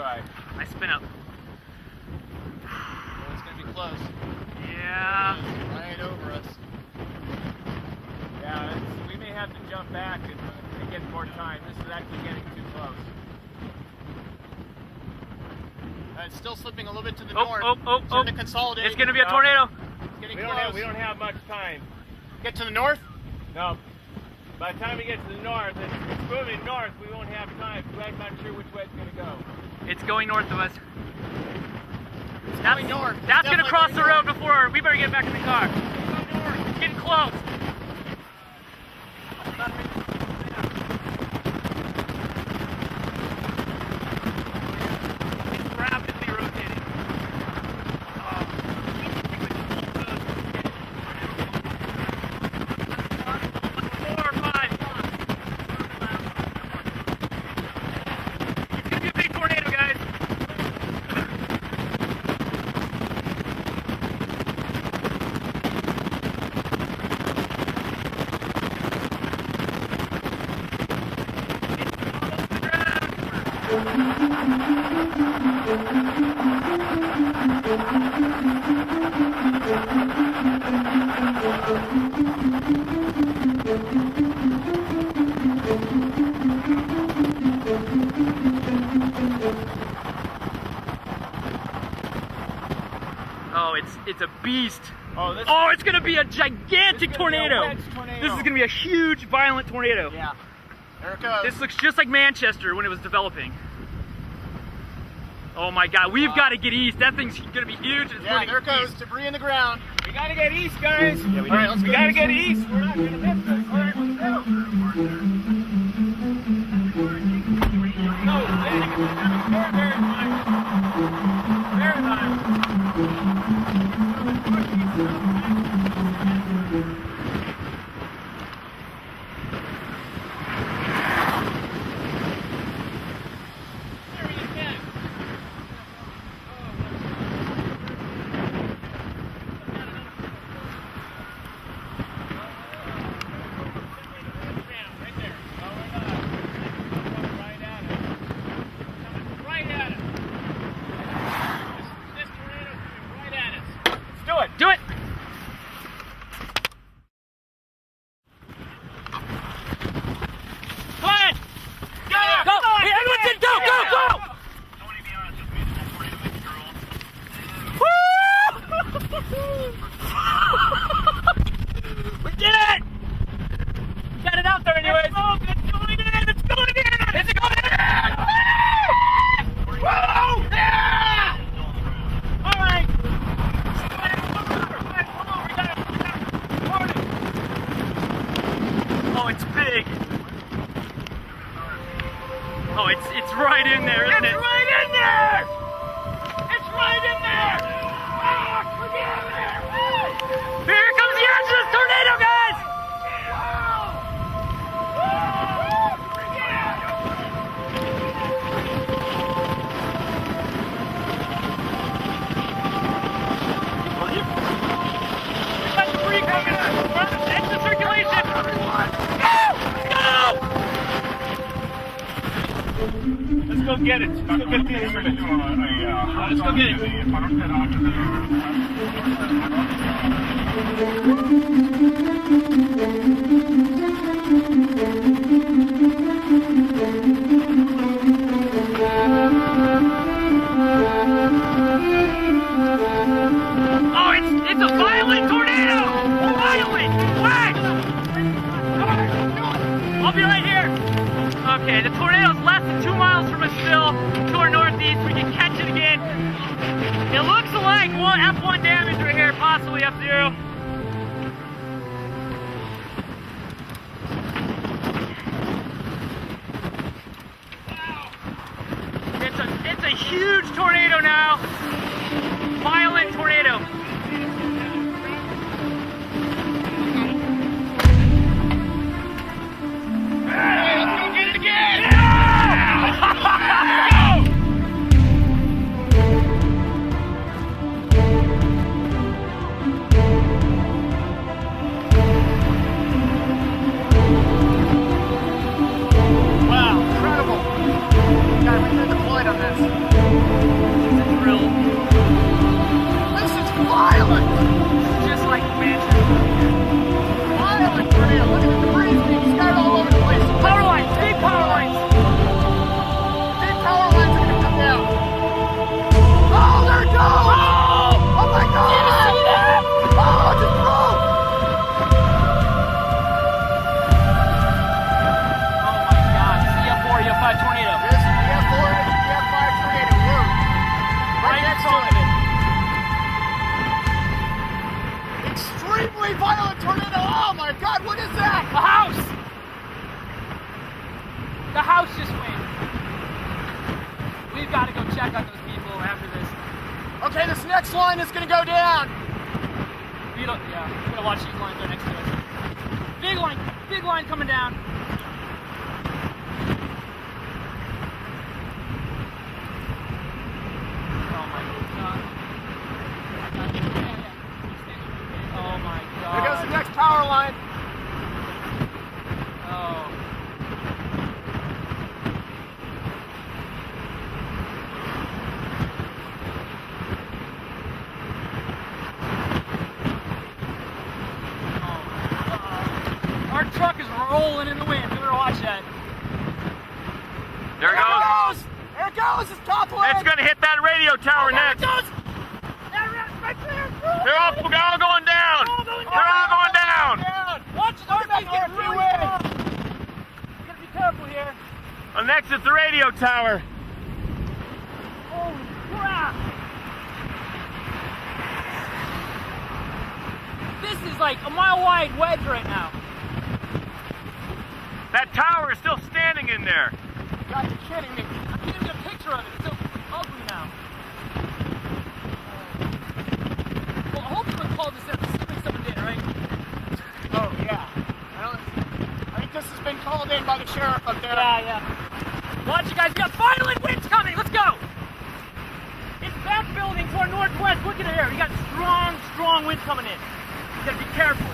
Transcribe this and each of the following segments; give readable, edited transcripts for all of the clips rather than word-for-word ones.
try. I spin up. Oh, it's gonna be close. Yeah. It's right over us. Yeah, we may have to jump back and get more time. This is actually getting too close. It's still slipping a little bit to the north. It's going to consolidate. It's going to be a tornado. It's getting close. We don't have much time. Get to the north? No. By the time we get to the north, it's moving north. We won't have time. I'm not sure which way it's going to go. It's going north of us. It's going north. That's going to cross the road before. We better get back in the car. It's getting close. Oh, it's a beast. Oh, it's gonna be a gigantic tornado. This is gonna be a huge, violent tornado. Yeah. There it goes. This looks just like Manchester when it was developing. Oh my God, we've got to get east. That thing's gonna be huge. It's there it goes. Debris in the ground. We gotta get east, guys. Yeah, we All right, let's go. We gotta get east. We're not gonna miss this. All right, let's go. No, very nice. Very nice. Do it! Go ahead! Go! Hey, everyone's in! Go! Go! Go! I want to be honest with me. Woo! We did it! We got it out there anyways. It's going in! It's going in! It's going in! Woo! Yeah! All right. Oh, it's big. Oh, it's right in there, isn't it? It's right in there! It's right in there! Oh, look at it! Here comes the edge of this tornado, guys! We've got debris coming in. We're on the edge of circulation. Let's go get it. Let's go get the instrument. Let's go get it. Oh, it's a violent tornado! Violent! Wait! I'll be right here. Okay, the tornado's less than 2 miles from us still, to our northeast. We can catch it again. It looks like F1 damage right here, possibly F0. It's a huge tornado now. Violent tornado. Hey, let's go get it again! Wow, incredible. Gotta redo the flight on this. It's a drill. This is violent! Just like Manchester. Violent tornado. Look at the debris being scattered all over the place. Power lines, big power lines. Big power lines are gonna come down. Oh, there it goes! Oh my God! Did you see that? Oh, it just broke! Oh my God, it's the F4, F5 tornado. This is the F4 and the F5 tornado. We're right next to it. Extremely violent tornado. Oh my God, what is that? A house! The house just went. We've got to go check on those people after this. Okay, this next line is gonna go down. We gotta watch these lines right next to us. Big line coming down. Oh my God. Oh my God. Here goes the next power line. Oh. Our truck is rolling in the wind. You better watch that. There it goes. There it goes. It's top line. It's gonna hit that radio tower There next. it goes. Right there. They're all going down. They're all going down. Watch the RP's getting really wind. We gotta be careful here. Well, next is the radio tower. Holy crap! This is like a mile wide wedge right now. That tower is still standing in there. You got to be kidding me. I can't even get a picture of it. It's so ugly now. Well, hopefully we called this out. Assuming someone did, right? Oh yeah. I think this has been called in by the sheriff up there. Yeah. Watch you guys. We got violent winds coming. Let's go. It's back building to our northwest. Look at it here. We got strong winds coming in. You gotta be careful.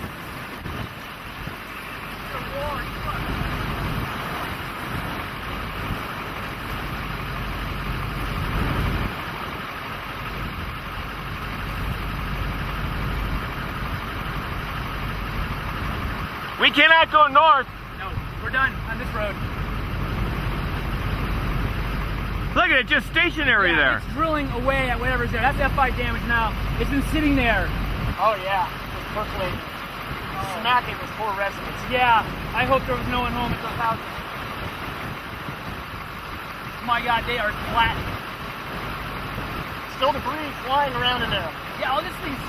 We cannot go north. No, we're done on this road. Look at it, just stationary there. It's drilling away at whatever's there. That's F5 damage now. It's been sitting there. Oh yeah. Just percolating. Smacking this poor residents. Yeah, I hope there was no one home at those houses. My God, they are flat. Still debris flying around in there. Yeah, all this thing's,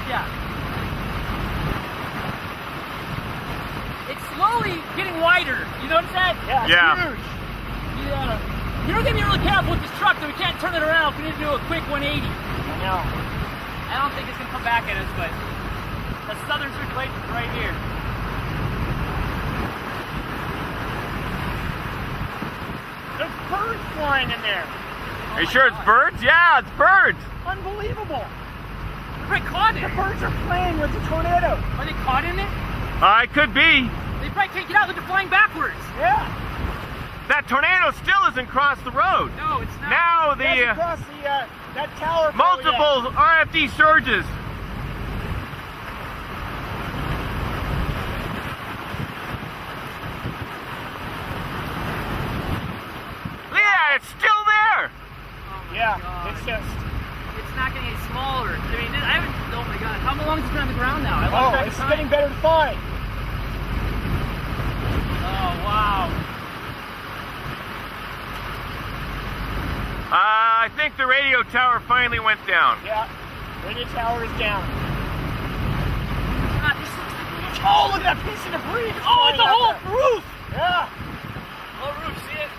It's slowly getting wider. You notice that? Yeah, it's Yeah. huge. Yeah. You don't get me really careful with this truck, so we can't turn it around. We need to do a quick 180. I know. I don't think it's gonna come back at us, but the southern circulation is right here. There's birds flying in there. Are you sure it's birds? Yeah, it's birds. Unbelievable. They're probably caught in The it. birds are playing with the tornado. Are they caught in it? It could be. They probably can't get out. They're flying backwards. Yeah. That tornado still isn't crossed the road. No, it's not. Now That's the across the that tower. multiple RFD surges. Yeah, it's still there. Oh my Yeah, God. it's just. It's not getting any smaller. I mean, I haven't. Oh my God! How long has it been on the ground now? I lost Oh, track of it's time. getting better to find. Oh wow! I think the radio tower finally went down. Yeah. Radio tower is down. God, this looks like Oh, look at that piece of debris. just oh, it's a flying whole out there. roof. Yeah. Whole roof. See it?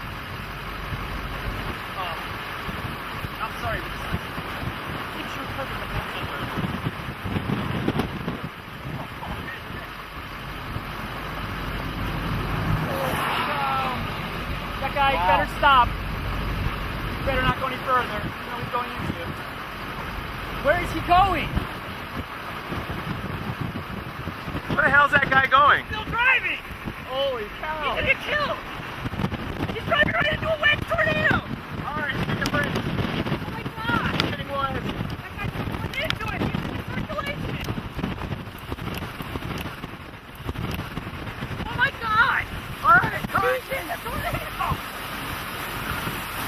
Oh, I'm sorry. But Keeps you perfect attention. that guy Wow. better stop. Better not go any further. You know what he's going into. Where is he going? Where the hell's that guy going? Still driving. Holy He's cow. gonna get killed. He's driving right into a wedge tornado. All right, take a break. Oh my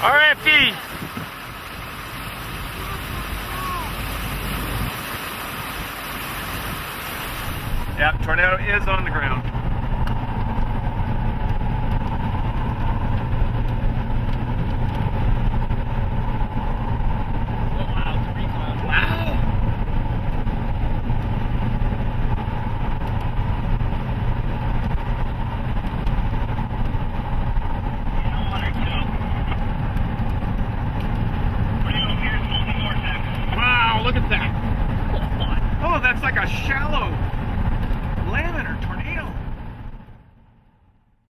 RFE. Yeah, tornado is on the ground.